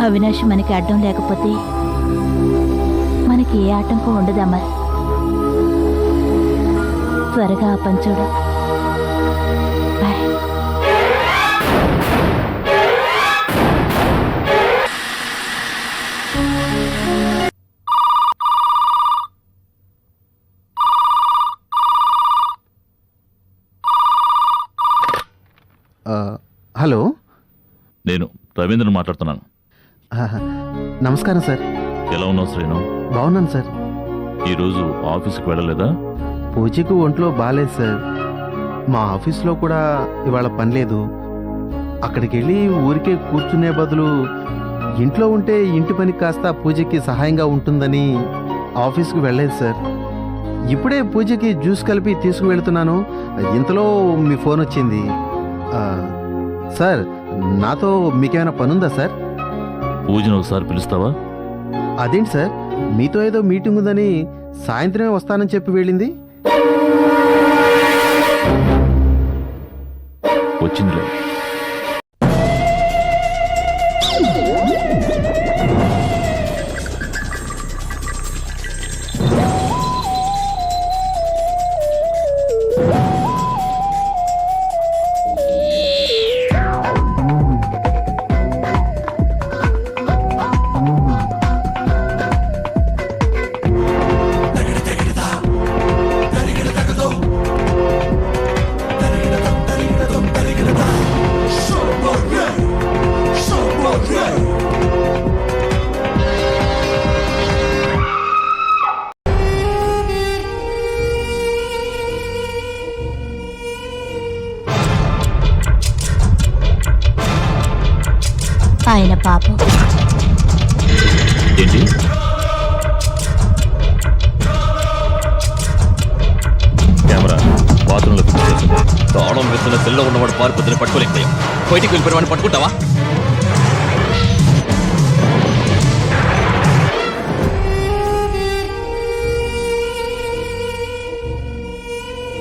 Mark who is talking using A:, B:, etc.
A: అవినాష్ మనకి అడ్డం లేకపోతే మనకి ఏ ఆటంకం ఉండదమ్మా. త్వరగా ఆ పని చూడు. బాయ్.
B: హలో,
C: నేను రవీంద్రని మాట్లాడుతున్నాను.
B: నమస్కారం సార్.
C: ఎలా ఉన్నావు శ్రీను?
B: బాగున్నాను సార్.
C: ఈరోజు ఆఫీస్కి వెళ్ళలేదా?
B: పూజకు ఒంట్లో బాగాలేదు సార్. మా ఆఫీస్లో కూడా ఇవాళ పని లేదు. అక్కడికి వెళ్ళి ఊరికే కూర్చునే బదులు ఇంట్లో ఉంటే ఇంటి పని కాస్త పూజకి సహాయంగా ఉంటుందని ఆఫీస్కి వెళ్ళలేదు సార్. ఇప్పుడే పూజకి జ్యూస్ కలిపి తీసుకువెళ్తున్నాను. ఇంతలో మీ ఫోన్ వచ్చింది. సార్, నాతో మీకేమైనా పనుందా సార్?
C: పూజను ఒకసారి పిలుస్తావా?
B: అదేంటి సార్, మీతో ఏదో మీటింగ్ ఉందని సాయంత్రమే వస్తానని చెప్పి వెళ్ళింది.
C: వచ్చిందిలే.
A: ఆయన పాపం.
C: ఏంటి? కెమెరా బాత్రూంలో ఫిక్స్ చేసింది.
D: తాళం వేస్తున్న సెల్లో ఉన్నవాడు పారిపోతున్న పట్టుకోలేకపోయాం. బయటికి వెళ్ళిపోయిన వాడిని పట్టుకుంటావా?